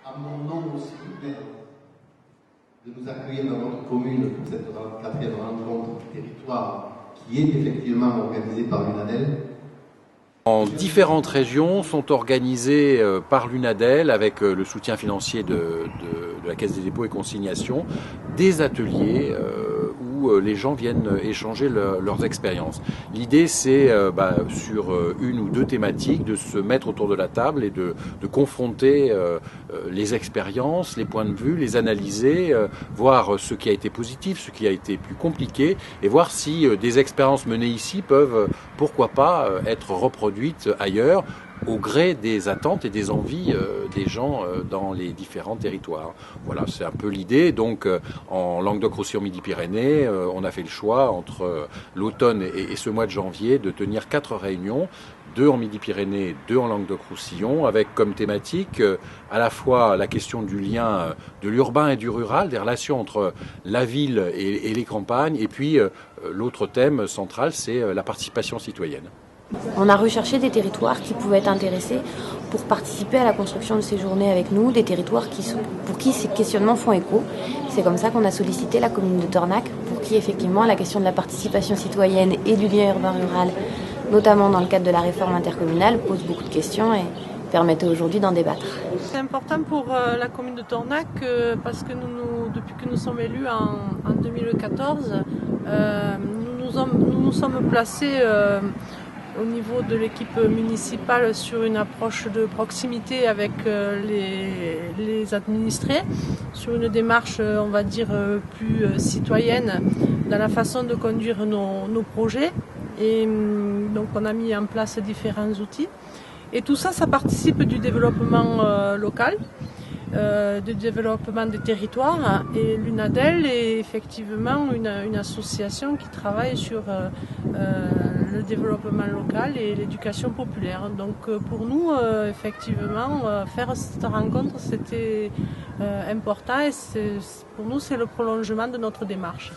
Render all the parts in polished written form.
à mon nom aussi, de nous accueillir dans notre commune pour cette 4e rencontre territoire qui est effectivement organisée par l'UNADEL. En différentes régions sont organisées par l'UNADEL, avec le soutien financier de la Caisse des dépôts et consignations, des ateliers où les gens viennent échanger leurs expériences. L'idée, c'est sur une ou deux thématiques de se mettre autour de la table et de confronter les expériences, les points de vue, les analyser, voir ce qui a été positif, ce qui a été plus compliqué, et voir si des expériences menées ici peuvent, pourquoi pas, être reproduites ailleurs, au gré des attentes et des envies des gens dans les différents territoires. Voilà, c'est un peu l'idée. Donc, en Languedoc-Roussillon Midi-Pyrénées, on a fait le choix entre l'automne et ce mois de janvier de tenir 4 réunions, 2 en Midi-Pyrénées, 2 en Languedoc-Roussillon, avec comme thématique à la fois la question du lien de l'urbain et du rural, des relations entre la ville et les campagnes, et puis l'autre thème central, c'est la participation citoyenne. On a recherché des territoires qui pouvaient être intéressés pour participer à la construction de ces journées avec nous, des territoires pour qui ces questionnements font écho. C'est comme ça qu'on a sollicité la commune de Tornac, pour qui effectivement la question de la participation citoyenne et du lien urbain-rural, notamment dans le cadre de la réforme intercommunale, pose beaucoup de questions et permettait aujourd'hui d'en débattre. C'est important pour la commune de Tornac parce que depuis que nous sommes élus en 2014, nous nous sommes placés au niveau de l'équipe municipale sur une approche de proximité avec les administrés, sur une démarche, on va dire, plus citoyenne dans la façon de conduire nos projets. Et donc on a mis en place différents outils. Et tout ça, ça participe du développement local, du développement des territoires. Et l'UNADEL est effectivement une association qui travaille sur le développement local et l'éducation populaire. Donc pour nous, effectivement, faire cette rencontre, c'était important et pour nous, c'est le prolongement de notre démarche.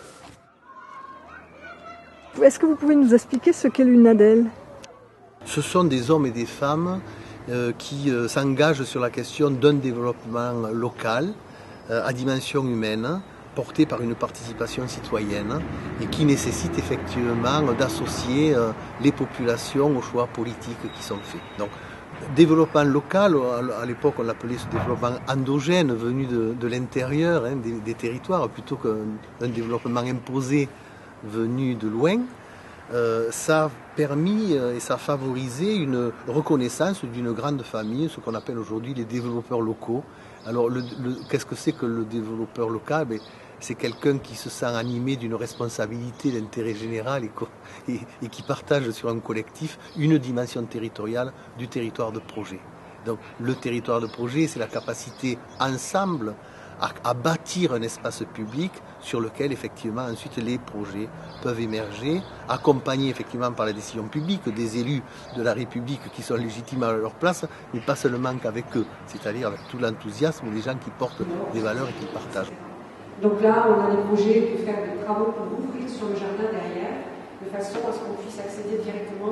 Est-ce que vous pouvez nous expliquer ce qu'est l'UNADEL ? Ce sont des hommes et des femmes qui s'engagent sur la question d'un développement local à dimension humaine, porté par une participation citoyenne et qui nécessite effectivement d'associer les populations aux choix politiques qui sont faits. Donc, développement local, à l'époque on l'appelait ce développement endogène, venu de l'intérieur des territoires, plutôt qu'un développement imposé venu de loin. Ça a permis et ça a favorisé une reconnaissance d'une grande famille, ce qu'on appelle aujourd'hui les développeurs locaux. Alors, qu'est-ce que c'est que le développeur local ? C'est quelqu'un qui se sent animé d'une responsabilité d'intérêt général et qui partage sur un collectif une dimension territoriale du territoire de projet. Donc, le territoire de projet, c'est la capacité ensemble à bâtir un espace public sur lequel effectivement ensuite les projets peuvent émerger, accompagnés effectivement par la décision publique, des élus de la République qui sont légitimes à leur place, mais pas seulement qu'avec eux, c'est-à-dire avec tout l'enthousiasme des gens qui portent des valeurs et qui partagent. Donc là, on a des projets de faire des travaux pour ouvrir sur le jardin derrière, de façon à ce qu'on puisse accéder directement.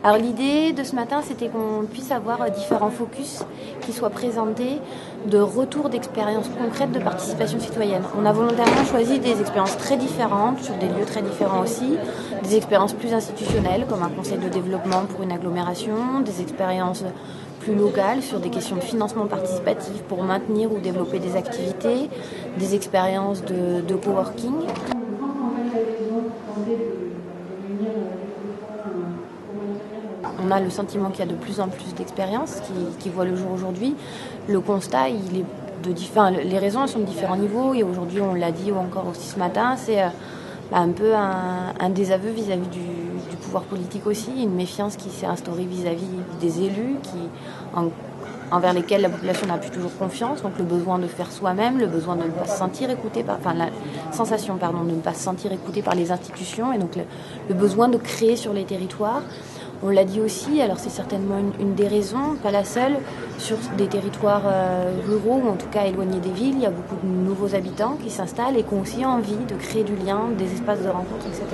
Alors l'idée de ce matin, c'était qu'on puisse avoir différents focus qui soient présentés de retours d'expériences concrètes de participation citoyenne. On a volontairement choisi des expériences très différentes, sur des lieux très différents aussi, des expériences plus institutionnelles, comme un conseil de développement pour une agglomération, des expériences plus locales sur des questions de financement participatif pour maintenir ou développer des activités, des expériences de coworking. On a le sentiment qu'il y a de plus en plus d'expériences qui voient le jour aujourd'hui. Le constat, il est les raisons elles sont de différents niveaux. Et aujourd'hui, on l'a dit ou encore aussi ce matin, c'est un peu un désaveu vis-à-vis du pouvoir politique aussi, une méfiance qui s'est instaurée vis-à-vis des élus envers lesquels la population n'a plus toujours confiance, donc le besoin de faire soi-même, le besoin de ne pas se sentir écouté, la sensation de ne pas se sentir écouté par les institutions, et donc le besoin de créer sur les territoires. On l'a dit aussi, alors c'est certainement une des raisons, pas la seule, sur des territoires ruraux ou en tout cas éloignés des villes, il y a beaucoup de nouveaux habitants qui s'installent et qui ont aussi envie de créer du lien, des espaces de rencontre, etc.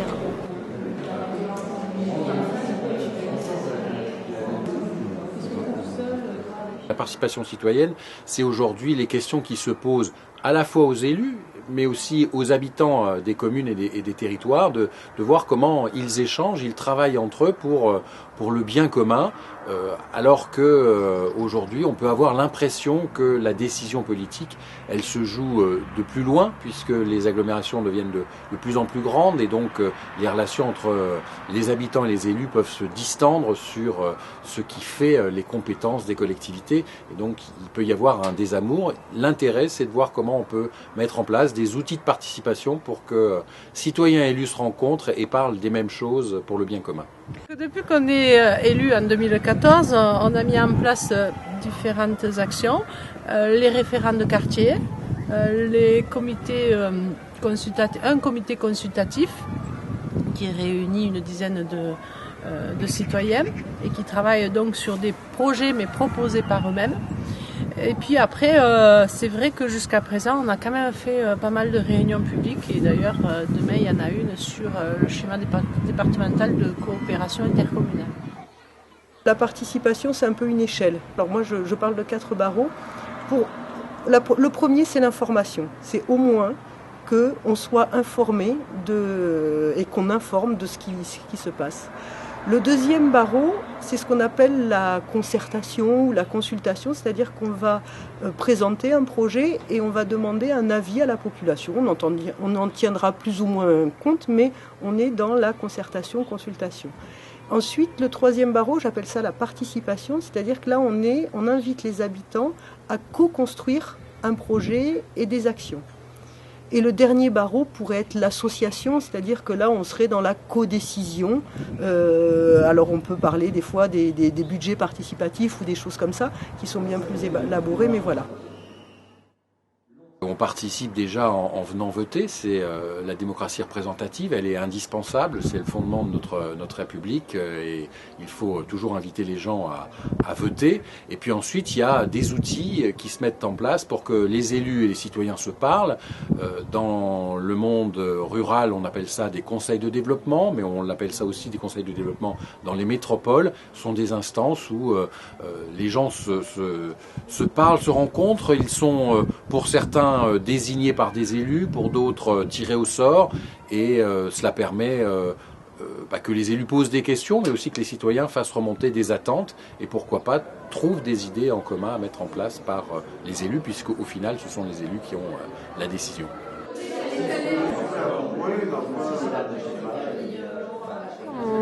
La participation citoyenne, c'est aujourd'hui les questions qui se posent à la fois aux élus, mais aussi aux habitants des communes et des territoires, de voir comment ils échangent, ils travaillent entre eux pour le bien commun, alors que aujourd'hui on peut avoir l'impression que la décision politique, elle se joue de plus loin, puisque les agglomérations deviennent de plus en plus grandes, et donc les relations entre les habitants et les élus peuvent se distendre sur ce qui fait les compétences des collectivités, et donc il peut y avoir un désamour. L'intérêt, c'est de voir comment on peut mettre en place des outils de participation pour que citoyens et élus se rencontrent et parlent des mêmes choses pour le bien commun. Depuis qu'on est élu en 2014, on a mis en place différentes actions, les référents de quartier, les comités un comité consultatif qui réunit une dizaine de citoyens et qui travaille donc sur des projets mais proposés par eux-mêmes. Et puis après, c'est vrai que jusqu'à présent, on a quand même fait pas mal de réunions publiques, et d'ailleurs demain il y en a une sur le schéma départemental de coopération intercommunale. La participation, c'est un peu une échelle. Alors moi, je parle de 4 barreaux. Le premier, c'est l'information. C'est au moins qu'on soit informé et qu'on informe de ce qui se passe. Le deuxième barreau, c'est ce qu'on appelle la concertation ou la consultation, c'est-à-dire qu'on va présenter un projet et on va demander un avis à la population. On en tiendra plus ou moins compte, mais on est dans la concertation-consultation. Ensuite, le troisième barreau, j'appelle ça la participation, c'est-à-dire que là, on invite les habitants à co-construire un projet et des actions. Et le dernier barreau pourrait être l'association, c'est-à-dire que là, on serait dans la codécision. Alors, on peut parler des fois des budgets participatifs ou des choses comme ça, qui sont bien plus élaborés, mais voilà. On participe déjà en venant voter, c'est la démocratie représentative, elle est indispensable, c'est le fondement de notre République, et il faut toujours inviter les gens à voter. Et puis ensuite, il y a des outils qui se mettent en place pour que les élus et les citoyens se parlent. Dans le monde rural, on appelle ça des conseils de développement, mais on l'appelle ça aussi des conseils de développement dans les métropoles. Ce sont des instances où les gens se parlent, se rencontrent. Ils sont, pour certains, désignés par des élus, pour d'autres tirés au sort, et cela permet que les élus posent des questions, mais aussi que les citoyens fassent remonter des attentes, et pourquoi pas trouvent des idées en commun à mettre en place par les élus, puisque au final ce sont les élus qui ont la décision.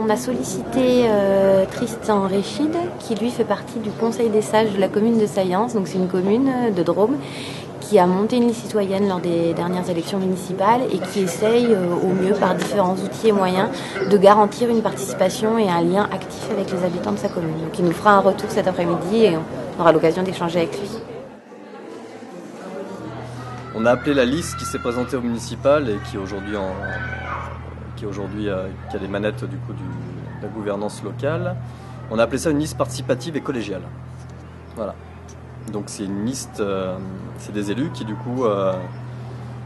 On a sollicité Tristan Réchid, qui lui fait partie du conseil des sages de la commune de Saillens, donc c'est une commune de Drôme, qui a monté une liste citoyenne lors des dernières élections municipales et qui essaye au mieux par différents outils et moyens de garantir une participation et un lien actif avec les habitants de sa commune. Donc il nous fera un retour cet après-midi et on aura l'occasion d'échanger avec lui. On a appelé la liste qui s'est présentée au municipal et qui aujourd'hui a les manettes du coup de la gouvernance locale. On a appelé ça une liste participative et collégiale. Voilà. Donc c'est une liste, c'est des élus qui du coup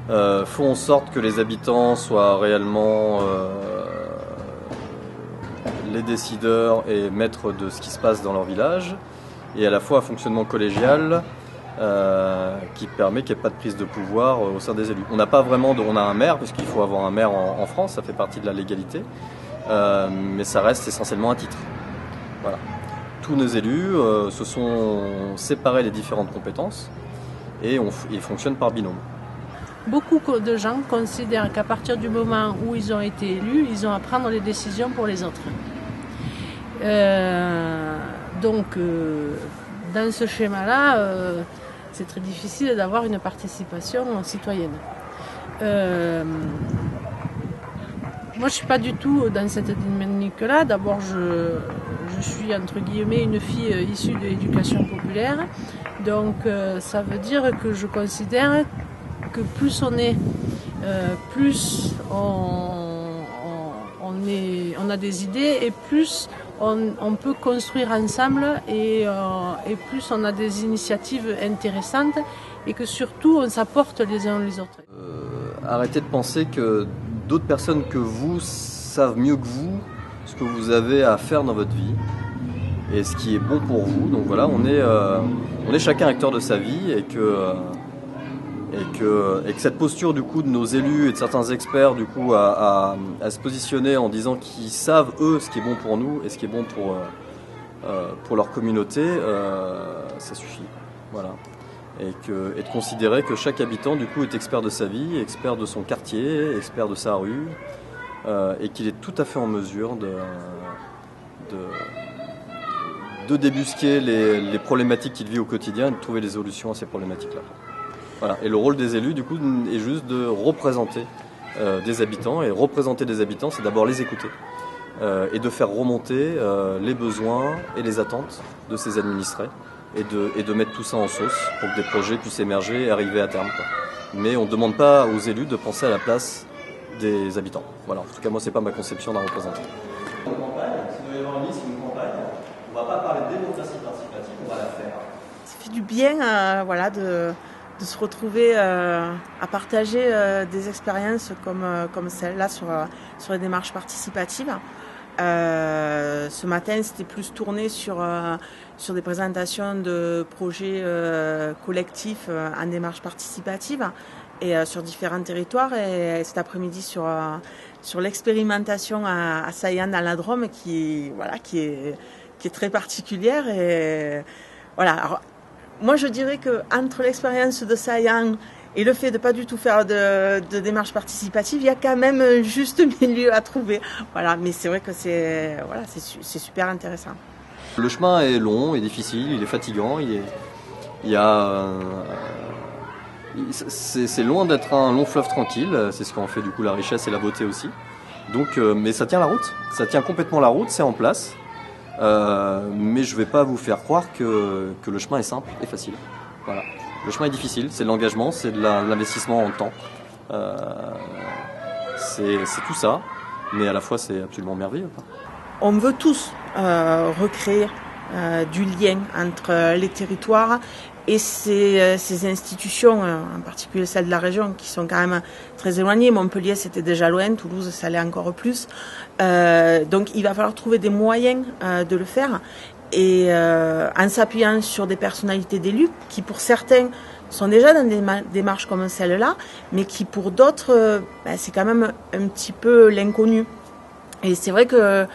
font en sorte que les habitants soient réellement les décideurs et maîtres de ce qui se passe dans leur village, et à la fois un fonctionnement collégial qui permet qu'il n'y ait pas de prise de pouvoir au sein des élus. On n'a pas vraiment on a un maire, puisqu'il faut avoir un maire en France, ça fait partie de la légalité, mais ça reste essentiellement un titre. Voilà. Tous nos élus se sont séparés les différentes compétences et ils fonctionnent par binôme. Beaucoup de gens considèrent qu'à partir du moment où ils ont été élus, ils ont à prendre les décisions pour les autres. Donc, dans ce schéma-là, c'est très difficile d'avoir une participation citoyenne. Moi, je ne suis pas du tout dans cette dynamique-là. D'abord, je suis, entre guillemets, une fille issue de l'éducation populaire. Donc, ça veut dire que je considère que plus on est, plus on a des idées, et plus on peut construire ensemble, et plus on a des initiatives intéressantes, et que surtout, on s'apporte les uns les autres. Arrêtez de penser que d'autres personnes que vous savent mieux que vous ce que vous avez à faire dans votre vie. et ce qui est bon pour vous. Donc voilà, on est chacun acteur de sa vie et que cette posture du coup de nos élus et de certains experts du coup à se positionner en disant qu'ils savent eux ce qui est bon pour nous et ce qui est bon pour leur communauté, ça suffit. Voilà. Et de considérer que chaque habitant du coup est expert de sa vie, expert de son quartier, expert de sa rue, et qu'il est tout à fait en mesure de débusquer les problématiques qu'il vit au quotidien et de trouver des solutions à ces problématiques-là. Voilà. Et le rôle des élus, du coup, est juste de représenter des habitants. Et représenter des habitants, c'est d'abord les écouter et de faire remonter les besoins et les attentes de ces administrés et de mettre tout ça en sauce pour que des projets puissent émerger et arriver à terme, quoi. Mais on ne demande pas aux élus de penser à la place des habitants. Voilà. En tout cas, moi, c'est pas ma conception d'un représentant. Une campagne, si vous devez avoir une liste ou une campagne, on ne va pas parler de démocratie participative, on va la faire. Ça fait du bien, voilà, de se retrouver à partager des expériences comme celle-là sur les démarches participatives. Ce matin, c'était plus tourné sur des présentations de projets collectifs en démarche participative et sur différents territoires. Et cet après-midi sur l'expérimentation à Saillant dans la Drôme qui est très particulière. Et voilà. Alors, moi, je dirais que entre l'expérience de Saillant et le fait de pas du tout faire de démarche participative, il y a quand même un juste milieu à trouver. Voilà, mais c'est vrai que c'est super intéressant. Le chemin est long et difficile, il est fatigant, c'est loin d'être un long fleuve tranquille, c'est ce qui en fait du coup la richesse et la beauté aussi. Donc, mais ça tient la route, ça tient complètement la route, c'est en place. Mais je ne vais pas vous faire croire que le chemin est simple et facile. Voilà. Le chemin est difficile, c'est de l'engagement, c'est de l'investissement en temps. C'est tout ça, mais à la fois c'est absolument merveilleux. On veut tous recréer du lien entre les territoires et ces institutions, en particulier celles de la région, qui sont quand même très éloignées. Montpellier, c'était déjà loin, Toulouse, ça l'est encore plus. Donc il va falloir trouver des moyens de le faire, et en s'appuyant sur des personnalités d'élus qui, pour certains, sont déjà dans des démarches comme celle-là, mais qui, pour d'autres, c'est quand même un petit peu l'inconnu. Et c'est vrai que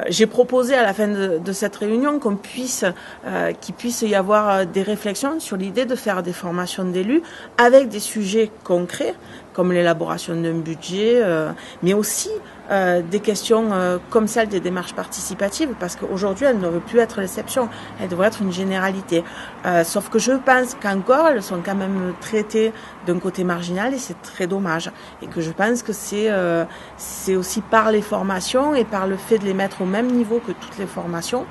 j'ai proposé à la fin de cette réunion qu'il puisse y avoir des réflexions sur l'idée de faire des formations d'élus avec des sujets concrets, comme l'élaboration d'un budget, mais aussi des questions comme celle des démarches participatives, parce qu'aujourd'hui, elles ne devraient plus être l'exception, elles devraient être une généralité. Sauf que je pense qu'encore, elles sont quand même traitées d'un côté marginal, et c'est très dommage. Et que je pense que c'est aussi par les formations et par le fait de les mettre au même niveau que toutes les formations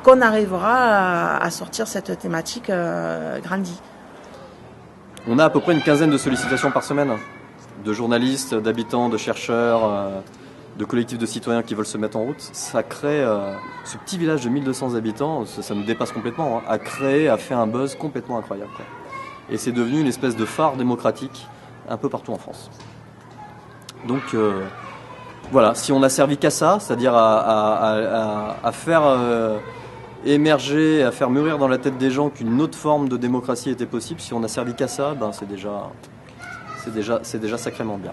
qu'on arrivera à sortir cette thématique grandie. On a à peu près une quinzaine de sollicitations par semaine, de journalistes, d'habitants, de chercheurs, de collectifs de citoyens qui veulent se mettre en route. Ça crée, ce petit village de 1200 habitants, ça nous dépasse complètement, a fait un buzz complètement incroyable, quoi. Et c'est devenu une espèce de phare démocratique un peu partout en France. Donc voilà, si on n'a servi qu'à ça, c'est-à-dire à faire émerger, à faire mûrir dans la tête des gens qu'une autre forme de démocratie était possible, si on n'a servi qu'à ça, c'est déjà sacrément bien.